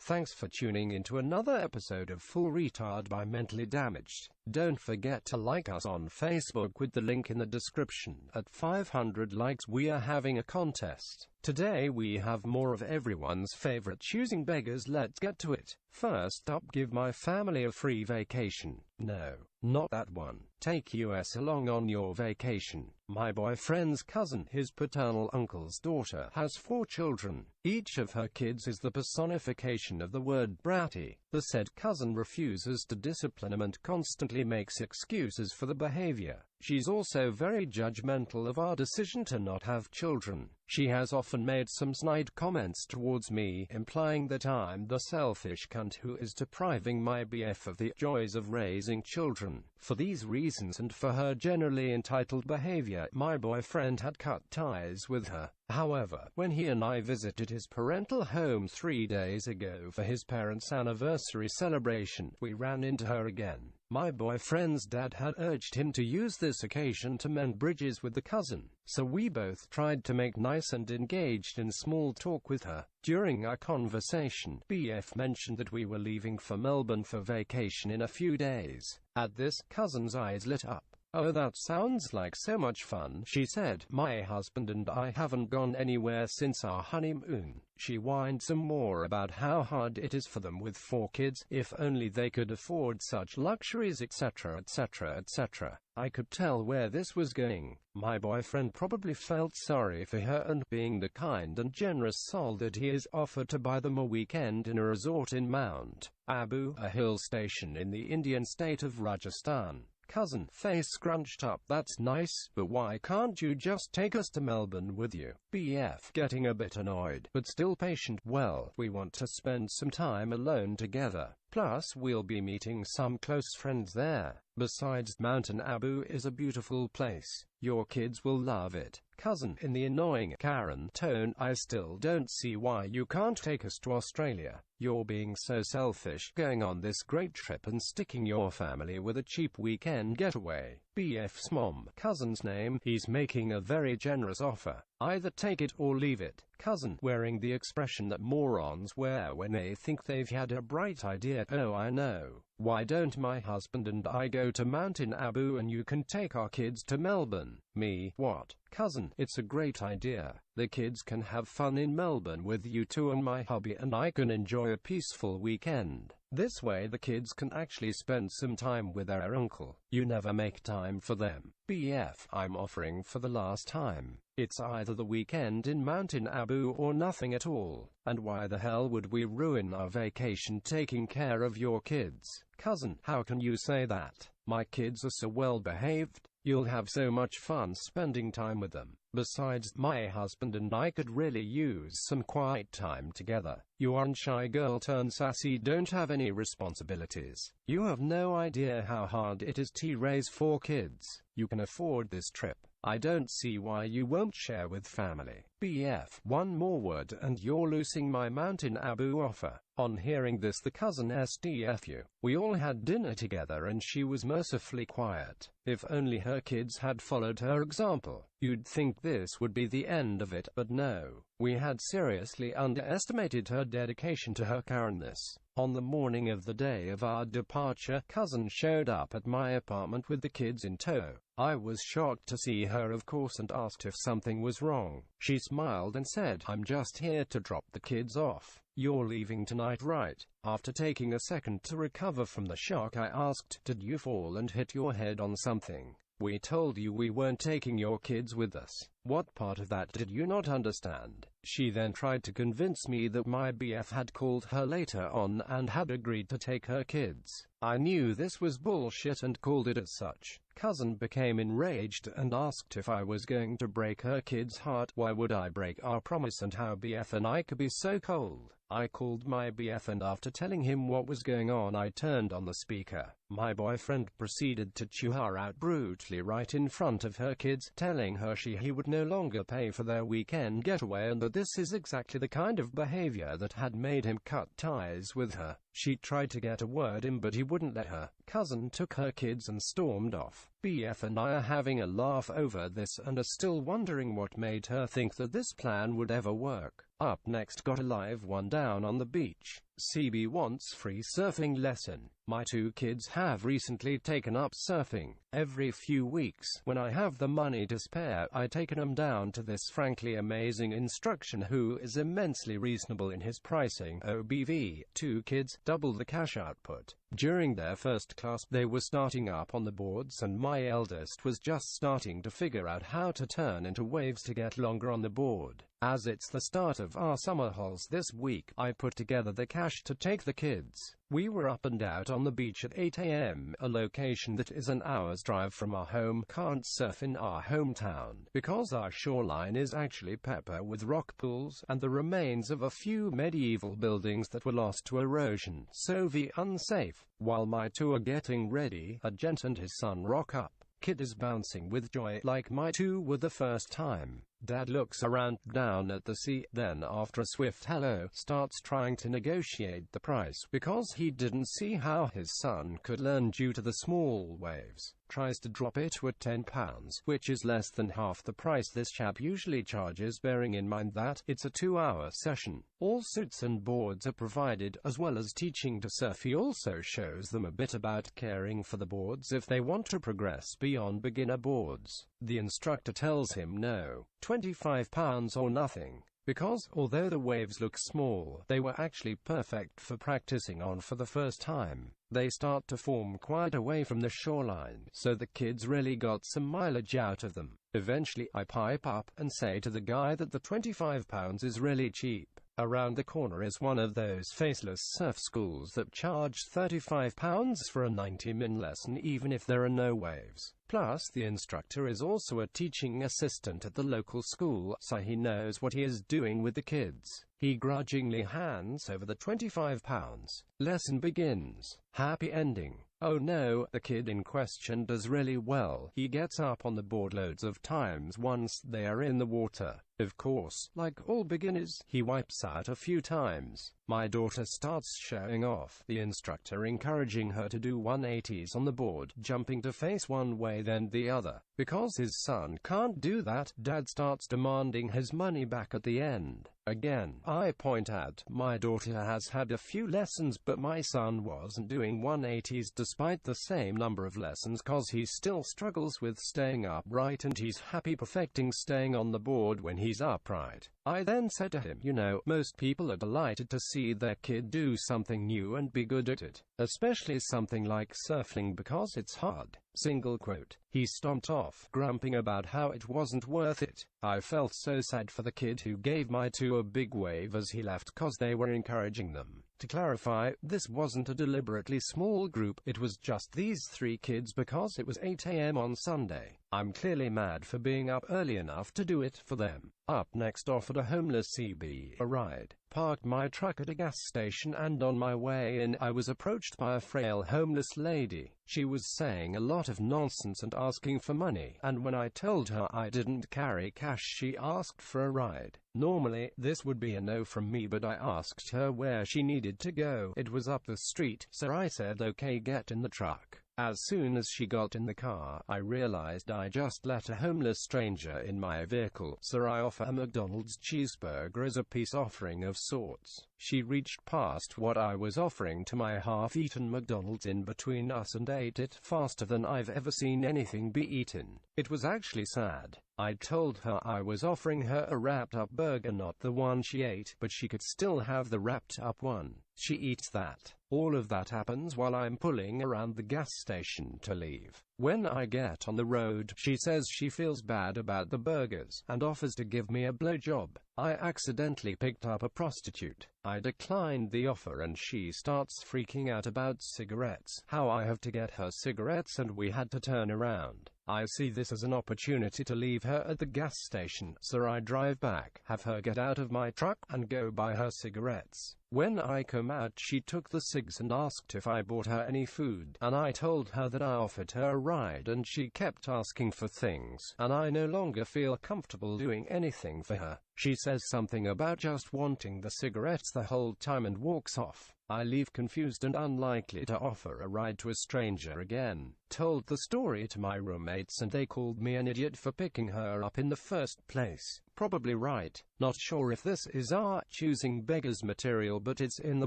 Thanks for tuning into another episode of Full Retard by Mentally Damaged. Don't forget to like us on Facebook with the link in the description. At 500 likes we are having a contest. Today we have more of everyone's favorite choosing beggars. Let's get to it. First up, give my family a free vacation. No, not that one. Take us along on your vacation. My boyfriend's cousin, his paternal uncle's daughter, has 4 children. Each of her kids is the personification of the word bratty. The said cousin refuses to discipline him and constantly makes excuses for the behavior. She's also very judgmental of our decision to not have children. She has often made some snide comments towards me, implying that I'm the selfish cunt who is depriving my BF of the joys of raising children. For these reasons and for her generally entitled behavior, my boyfriend had cut ties with her. However, when he and I visited his parental home 3 days ago for his parents' anniversary celebration, we ran into her again. My boyfriend's dad had urged him to use this occasion to mend bridges with the cousin, so we both tried to make nice and engaged in small talk with her. During our conversation, BF mentioned that we were leaving for Melbourne for vacation in a few days. At this, cousin's eyes lit up. "Oh, that sounds like so much fun," she said. "My husband and I haven't gone anywhere since our honeymoon." She whined some more about how hard it is for them with 4 kids, if only they could afford such luxuries, etc., etc., etc. I could tell where this was going. My boyfriend probably felt sorry for her, and being the kind and generous soul that he is, offered to buy them a weekend in a resort in Mount Abu, a hill station in the Indian state of Rajasthan. Cousin, face scrunched up. "That's nice, but why can't you just take us to Melbourne with you?" BF, getting a bit annoyed, but still patient. "Well, we want to spend some time alone together. Plus, we'll be meeting some close friends there. Besides, Mountain Abu is a beautiful place. Your kids will love it." Cousin, in the annoying Karen tone, "I still don't see why you can't take us to Australia. You're being so selfish, going on this great trip and sticking your family with a cheap weekend getaway." BF's mom, cousin's name, "He's making a very generous offer. Either take it or leave it." Cousin, wearing the expression that morons wear when they think they've had a bright idea. "Oh, I know. Why don't my husband and I go to Mountain Abu and you can take our kids to Melbourne?" Me, "What?" Cousin, "It's a great idea. The kids can have fun in Melbourne with you two, and my hubby and I can enjoy a peaceful weekend. This way the kids can actually spend some time with their uncle. You never make time for them." BF, "I'm offering for the last time. It's either the weekend in Mountain Abu or nothing at all. And why the hell would we ruin our vacation taking care of your kids?" Cousin, "How can you say that? My kids are so well behaved. You'll have so much fun spending time with them. Besides, my husband and I could really use some quiet time together. You aren't shy girl turned sassy, don't have any responsibilities. You have no idea how hard it is to raise 4 kids. You can afford this trip. I don't see why you won't share with family." BF, "One more word and you're losing my Mountain Abu offer." On hearing this, the cousin SDFU. "We all had dinner together and she was mercifully quiet. If only her kids had followed her example. You'd think this would be the end of it, but no. We had seriously underestimated her dedication to her Karenness." On the morning of the day of our departure, cousin showed up at my apartment with the kids in tow. I was shocked to see her, of course, and asked if something was wrong. She smiled and said, "I'm just here to drop the kids off. You're leaving tonight, right?" After taking a second to recover from the shock, I asked, "Did you fall and hit your head on something? We told you we weren't taking your kids with us. What part of that did you not understand?" She then tried to convince me that my BF had called her later on and had agreed to take her kids. I knew this was bullshit and called it as such. Cousin became enraged and asked if I was going to break her kid's heart. Why would I break our promise, and how BF and I could be so cold? I called my BF, and after telling him what was going on, I turned on the speaker. My boyfriend proceeded to chew her out brutally right in front of her kids, telling her he would no longer pay for their weekend getaway and that this is exactly the kind of behavior that had made him cut ties with her. She tried to get a word in, but he wouldn't let her. Cousin took her kids and stormed off. BF and I are having a laugh over this and are still wondering what made her think that this plan would ever work. Up next, got a live one down on the beach. CB wants free surfing lesson. My two kids have recently taken up surfing. Every few weeks, when I have the money to spare, I take them down to this frankly amazing instructor who is immensely reasonable in his pricing. OBV, two kids, double the cash output. During their first class, they were starting up on the boards and my eldest was just starting to figure out how to turn into waves to get longer on the board. As it's the start of our summer holes this week, I put together the cash to take the kids. We were up and out on the beach at 8 a.m., a location that is an hour's drive from our home. Can't surf in our hometown, because our shoreline is actually pepper with rock pools, and the remains of a few medieval buildings that were lost to erosion, so unsafe. While my two are getting ready, a gent and his son rock up. Kid is bouncing with joy like my two were the first time. Dad looks around, down at the sea, then after a swift hello, starts trying to negotiate the price because he didn't see how his son could learn due to the small waves. Tries to drop it to £10, which is less than half the price this chap usually charges, bearing in mind that it's a 2-hour session. All suits and boards are provided, as well as teaching to surf. He also shows them a bit about caring for the boards if they want to progress beyond beginner boards. The instructor tells him no, £25 or nothing, because, although the waves look small, they were actually perfect for practicing on for the first time. They start to form quite away from the shoreline, so the kids really got some mileage out of them. Eventually, I pipe up and say to the guy that the £25 is really cheap. Around the corner is one of those faceless surf schools that charge £35 for a 90-min lesson even if there are no waves. Plus, the instructor is also a teaching assistant at the local school, so he knows what he is doing with the kids. He grudgingly hands over the £25. Lesson begins. Happy ending. Oh no, the kid in question does really well. He gets up on the board loads of times once they are in the water. Of course, like all beginners, he wipes out a few times. My daughter starts showing off, the instructor encouraging her to do 180s on the board, jumping to face one way then the other. Because his son can't do that, Dad starts demanding his money back at the end. Again, I point out, my daughter has had a few lessons but my son wasn't doing 180s despite the same number of lessons cause he still struggles with staying upright and he's happy perfecting staying on the board when he's upright. I then said to him, you know, most people are delighted to see their kid do something new and be good at it, especially something like surfing because it's hard. Single quote. He stomped off, grumping about how it wasn't worth it. I felt so sad for the kid who gave my two a big wave as he left cause they were encouraging them. To clarify, this wasn't a deliberately small group, it was just these 3 kids because it was 8 a.m. on Sunday. I'm clearly mad for being up early enough to do it for them. Up next, offered a homeless CB a ride. Parked my truck at a gas station and on my way in, I was approached by a frail homeless lady. She was saying a lot of nonsense and asking for money, and when I told her I didn't carry cash, she asked for a ride. Normally, this would be a no from me, but I asked her where she needed to go. It was up the street, so I said okay, get in the truck. As soon as she got in the car, I realized I just let a homeless stranger in my vehicle, so I offer a McDonald's cheeseburger as a peace offering of sorts. She reached past what I was offering to my half-eaten McDonald's in between us and ate it faster than I've ever seen anything be eaten. It was actually sad. I told her I was offering her a wrapped-up burger, not the one she ate, but she could still have the wrapped-up one. She eats that. All of that happens while I'm pulling around the gas station to leave. When I get on the road, she says she feels bad about the burgers and offers to give me a blowjob. I accidentally picked up a prostitute. I declined the offer and she starts freaking out about cigarettes, how I have to get her cigarettes and we had to turn around. I see this as an opportunity to leave her at the gas station, so I drive back, have her get out of my truck, and go buy her cigarettes. When I come out, she took the cigs and asked if I bought her any food, and I told her that I offered her a ride and she kept asking for things, and I no longer feel comfortable doing anything for her. She says something about just wanting the cigarettes the whole time and walks off. I leave confused and unlikely to offer a ride to a stranger again. Told the story to my roommates and they called me an idiot for picking her up in the first place. probably right. Not sure if this is our Choosing Beggars material, but it's in the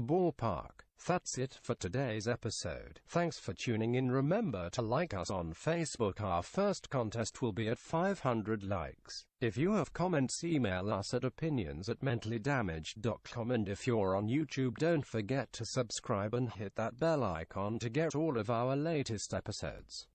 ballpark. That's it for today's episode. Thanks for tuning in. Remember to like us on Facebook. Our first contest will be at 500 likes. If you have comments, email us at opinions@mentallyDamaged.com, and if you're on YouTube, don't forget to subscribe and hit that bell icon to get all of our latest episodes.